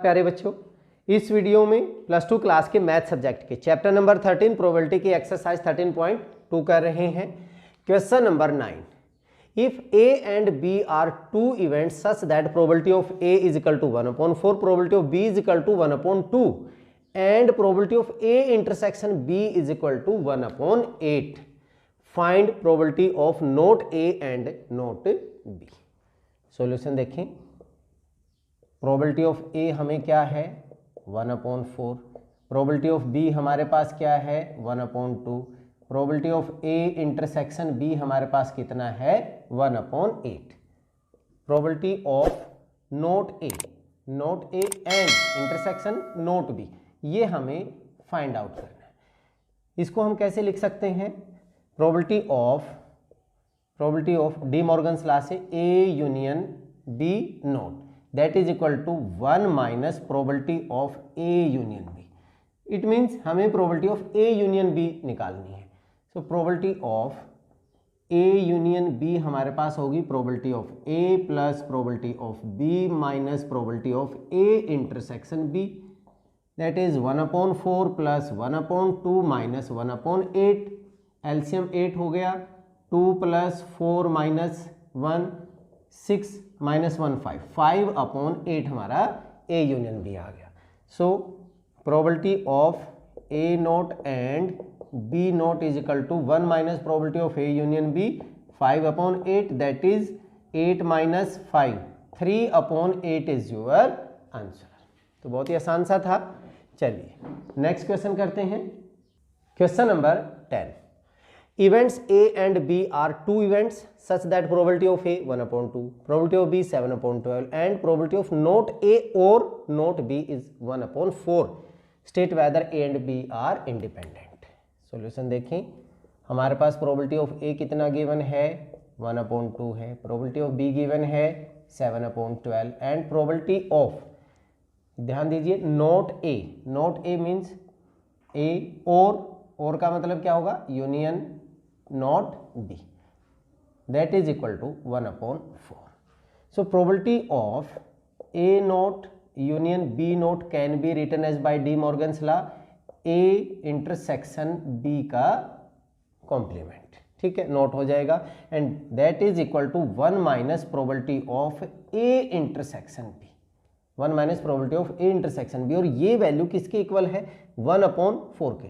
प्यारे बच्चों, इस वीडियो में प्लस टू क्लास के मैथ सब्जेक्ट के चैप्टर नंबर 13 प्रोबेबिलिटी की एक्सरसाइज 13.2 कर रहे हैं। Question number 9, if A and B are two events such that probability of A is equal to 1/4, probability of B is equal to 1/2 and probability of A intersection B is equal to 1/8, find probability of not A and not B. Solution देखें। Probability of A हमें क्या है 1/4, probability of B हमारे पास क्या है 1/2, probability of A intersection B हमारे पास कितना है 1/8। Probability of not A and intersection not B, ये हमें फाइंड आउट करना है। इसको हम कैसे लिख सकते हैं? Probability of De Morgan's law से A union B not that is equal to 1 minus probability of A union B. It means हमें probability of A union B निकालनी है। So probability of A union B हमारे पास होगी probability of A plus probability of B minus probability of A intersection B, that is 1/4 plus 1/2 minus 1/8, LCM 8 हो गया, 2 plus 4 minus 1 6 minus 1 5/8 हमारा A union B आ गया। So probability of A not and B not is equal to 1 minus probability of A union B 5/8, that is 8 minus 5 3/8 is your answer. तो बहुत ही आसान सा था। चलिए नेक्स्ट क्वेश्चन करते हैं। Question number 10, events A and B are two events such that probability of A 1/2, probability of B 7/12 and probability of note A or note B is 1/4. State whether A and B are independent. Solution देखें। हमारे पास probability of A कितना given है 1/2 है, probability of B given है 7/12 and probability of, ध्यान दीजिए, note A means A और का मतलब क्या होगा union not B, that is equal to 1/4। So probability of A not union B not can be written as by de Morgan's law A intersection B का complement, ठीक है, not हो जाएगा, and that is equal to 1 minus probability of A intersection B, 1 minus probability of A intersection B, और ये value किसके equal है 1/4 के।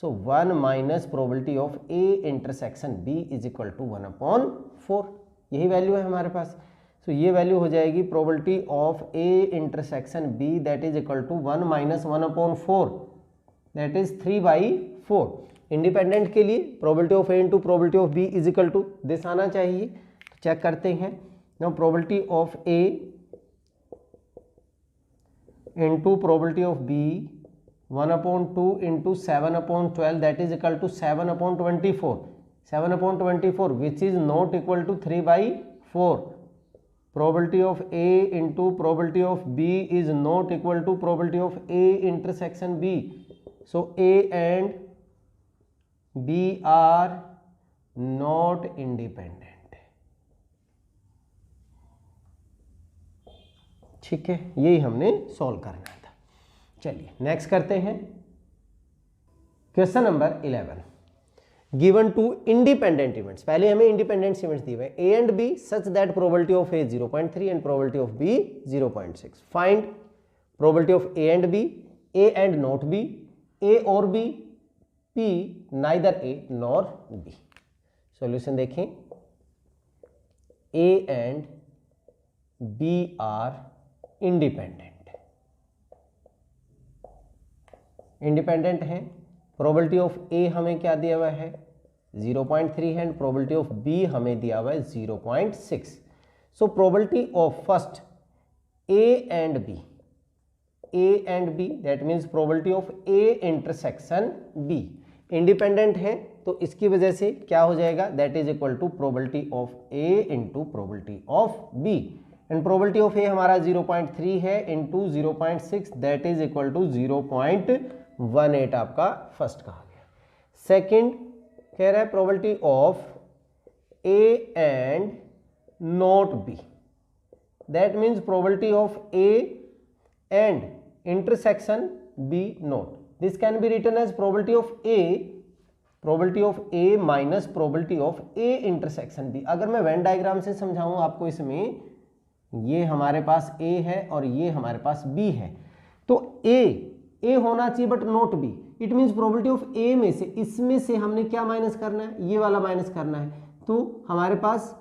So 1 minus probability of A intersection B is equal to 1/4, यही वैल्यू है हमारे पास। सो ये वैल्यू हो जाएगी probability of A intersection B, that is equal to 1 minus 1/4, that is 3/4। Independent के लिए probability of A into probability of B is equal to this आना चाहिए। तो चेक करते हैं। Now probability of A into probability of B 1/2 into 7/12, that is equal to 7/24, 7/24 which is not equal to 3/4. Probability of A into probability of B is not equal to probability of A intersection B. So A and B are not independent. ठीक है, यही हमने solve करना था। चलिए next करते हैं। Question number 11, given two independent events, पहले हमें इंडिपेंडेंट इवेंट्स दिए हुए A and B such that probability of A 0.3 and probability of B 0.6, find probability of A and B, A and not B, A और B, P neither A nor B. Solution देखें। A and B are independent है। Probability of A हमें क्या दिया हुआ है 0.3 है, and probability of B हमें दिया हुआ है 0.6। So probability of first A and B, that means probability of A intersection B independent है, तो इसकी वजह से क्या हो जाएगा, that is equal to probability of A into probability of B, and probability of A हमारा 0.3 है into 0.6, that is equal to 0.18 आपका फर्स्ट कहा गया। सेकंड कह रहा है probability of A and not B, that means probability of A and intersection B not. This can be written as probability of A minus probability of A intersection B. अगर मैं Venn diagram से समझाऊं आपको, इसमें ये हमारे पास A है और ये हमारे पास B है, तो A होना चाहिए but not B. It means probability of A में से, इसमें से हमने क्या माइनस करना है, ये वाला माइनस करना है, तो हमारे पास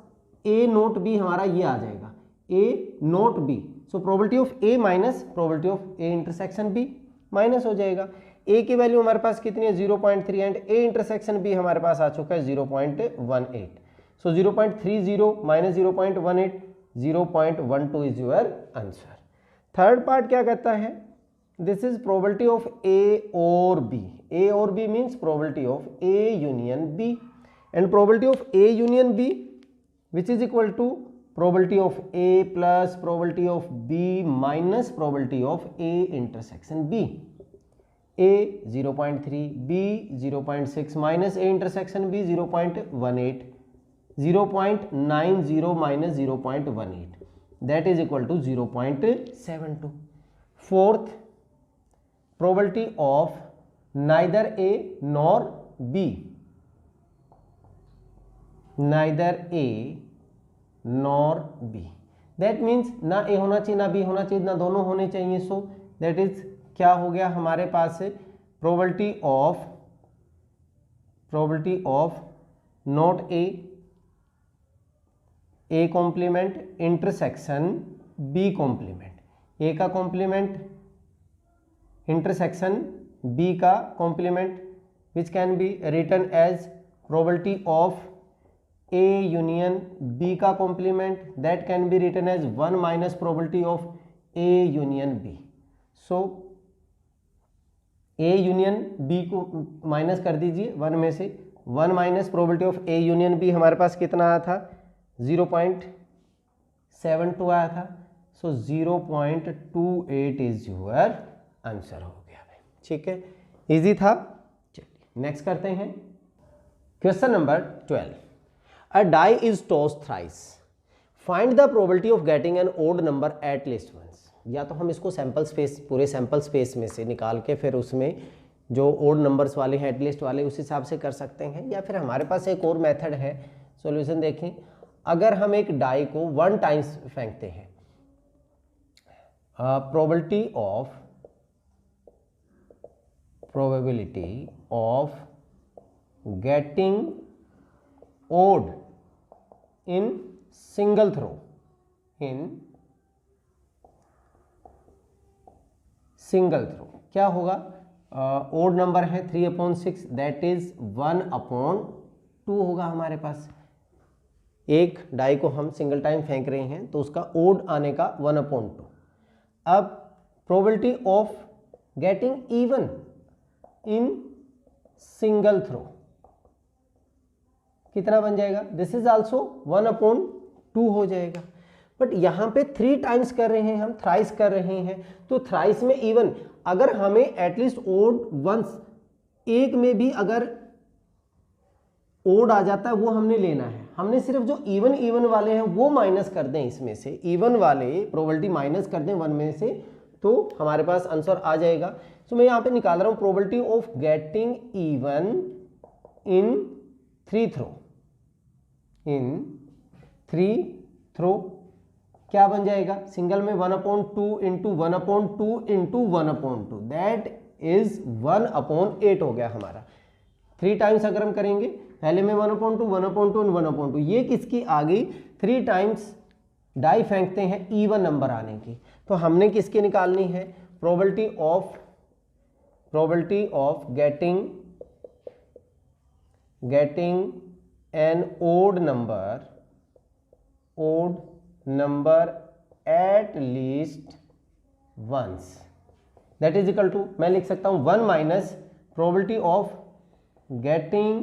A नॉट B हमारा ये आ जाएगा, A not B. So probability of A minus probability of A intersection B minus हो जाएगा. A की वैल्यू हमारे पास कितनी है 0.3 एंड A इंटरसेक्शन B हमारे पास आ चुका है 0.18. So 0.30 minus 0.18, 0.12 is your answer. Third part क्या कहता है, this is probability of A और B. A और B means probability of A union B and probability of A union B which is equal to probability of A plus probability of B minus probability of A intersection B. A 0.3, B 0.6 minus A intersection B 0.18, 0.90 minus 0.18, that is equal to 0.72. Fourth, probability of neither A nor B, neither A nor be. That means ना ए होना चाहिए ना B होना चाहिए, ना दोनों होने चाहिए. सो दैट इज क्या हो गया हमारे पास से probability of not A complement intersection B complement, A का कॉम्प्लीमेंट इंटरसेक्शन बी का complement, which can be written as probability of A union B का complement, that can be written as 1 minus probability of A union B. So A union B को minus कर दीजिए 1 में से, 1 minus probability of A union B हमारे पास कितना आया था 0.72 आया था. सो 0.28 इज योर आंसर हो गया भाई. ठीक है, इजी था. चलिए नेक्स्ट करते हैं. Question number 12. A die is tossed thrice. Find the probability of getting an odd number at least once. या तो हम इसको सैंपल स्पेस, पूरे सैंपल स्पेस में से निकाल के फिर उसमें जो ओड नंबर्स वाले हैं एटलीस्ट वाले उस हिसाब से कर सकते हैं, या फिर हमारे पास एक और मेथड है. सॉल्यूशन देखें, अगर हम एक डाई को 1 टाइम्स फेंकते हैं, probability of getting odd in single throw, क्या होगा, odd नंबर है 3/6, दैट इज 1/2 होगा हमारे पास. एक डाई को हम सिंगल टाइम फेंक रहे हैं तो उसका odd आने का 1/2. अब probability of getting even in single throw कितना बन जाएगा, दिस इज आल्सो 1/2 हो जाएगा. बट यहाँ पे 3 टाइम्स कर रहे हैं हम, थ्राइस कर रहे हैं, तो थ्राइस में इवन, अगर हमें एटलीस्ट ओड वंस, एक में भी अगर ओड आ जाता है वो हमने लेना है. हमने सिर्फ जो इवन वाले हैं वो माइनस कर दें, इसमें से इवन वाले प्रोबेबिलिटी माइनस कर दें 1 में से, तो हमारे पास आंसर आ जाएगा. तो मैं यहाँ पे निकाल रहा हूँ probability of getting even in 3 throw, क्या बन जाएगा, सिंगल में 1/2 इंटू 1/2 इंटू 1/2, दैट इज 1/8 हो गया हमारा. 3 टाइम्स अगर हम करेंगे, पहले में 1/2 1/2 एंड 1/2, ये किसकी आ गई, 3 टाइम्स डाई फेंकते हैं इवन नंबर आने की. तो हमने किसकी निकालनी है, probability of getting an odd number at least once, that is equal to, मैं लिख सकता हूं 1 minus probability of getting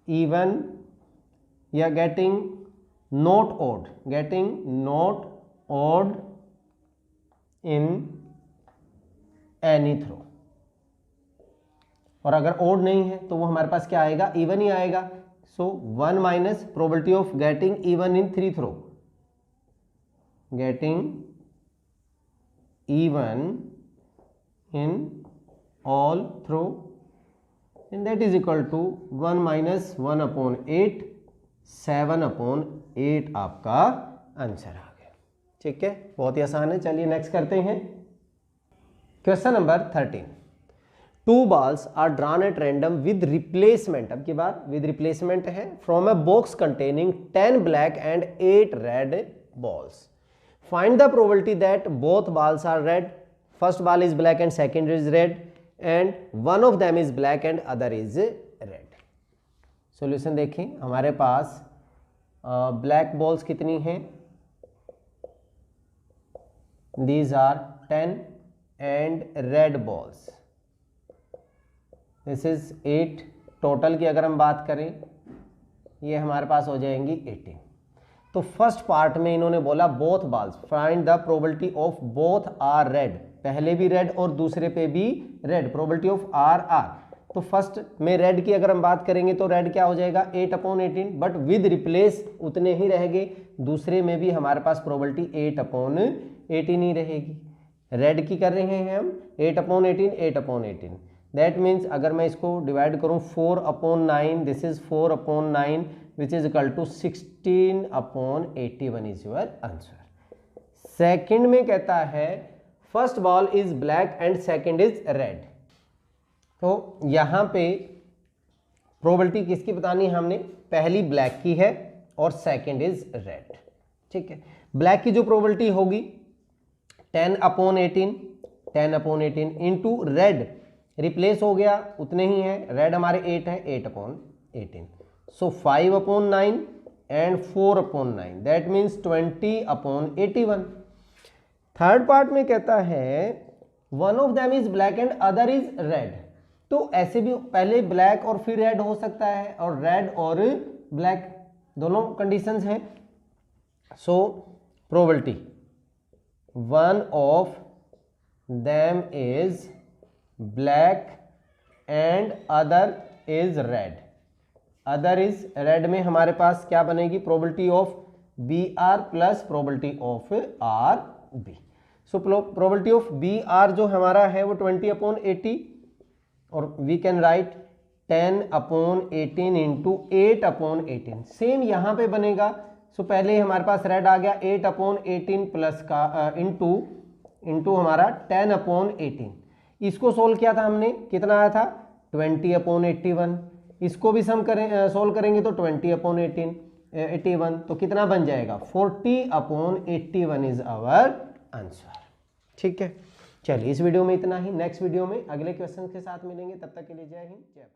even या getting not odd in any throw. और अगर ओड नहीं है तो वो हमारे पास क्या आएगा, इवन ही आएगा. So 1 minus probability of getting even in 3 throw, getting even in all through, and that is equal to 1 minus 1 upon 8, 7 upon 8 आपका आंसर आ गया। ठीक है, बहुत ही आसान है। चलिए नेक्स्ट करते हैं। Question number 13, 2 balls are drawn at random with replacement, अब की बात विद रिप्लेसमेंट है, from a box containing 10 black and 8 red balls. Find the probability that both balls are red. First ball is black and second is red, and one of them is black and other is red. Solution देखें, हमारे पास black balls कितनी हैं? These are 10 and red balls. This is 8। Total की अगर हम बात करें, ये हमारे पास हो जाएंगी 18। तो फर्स्ट पार्ट में इन्होंने बोला both balls, find the probability of both are red, पहले भी रेड और दूसरे पे भी red, probability of R R. तो फर्स्ट में रेड की अगर हम बात करेंगे तो रेड क्या हो जाएगा 8/18, बट विद रिप्लेस उतने ही रहेंगे। दूसरे में भी हमारे पास प्रोबेबिलिटी 8/18 ही रहेगी। रेड की कर रहे हैं हम 8/18, 8/18। दैट मीन्स अगर मैं इसको डिवाइड करूं 4/9, this is 4/9 which is equal to 16/81 is your answer. Second में कहता है first ball is black and second is red. तो यहां पे प्रोबेबिलिटी किसकी बतानी है हमने? पहली ब्लैक की है और सेकंड इज रेड। ठीक है, ब्लैक की जो प्रोबेबिलिटी होगी 10/18 इंटू रेड, रिप्लेस हो गया उतने ही है, रेड हमारे 8 है, 8/18। सो 5/9 and 4/9, that means 20/81। Third part में कहता है one of them is black and other is red. तो ऐसे भी पहले ब्लैक और फिर रेड हो सकता है, और रेड और ब्लैक दोनों कंडीशंस हैं। So probability one of them is black and other is red, other is red में हमारे पास क्या बनेगी? Probability of B R plus probability of R B. So probability of B R जो हमारा है वो 20/80, और we can write 10/18 into 8/18। Same यहां पे बनेगा। सो पहले हमारे पास रेड आ गया 8/18 प्लस का इंटू हमारा 10/18। इसको सोल्व किया था हमने, कितना आया था 20/81। इसको भी सम सोल्व करेंगे तो 20/81, तो कितना बन जाएगा 40/81 इज आवर आंसर। ठीक है, चलिए इस वीडियो में इतना ही। नेक्स्ट वीडियो में अगले क्वेश्चन के साथ मिलेंगे, तब तक के लिए जय हिंद, जय भारत।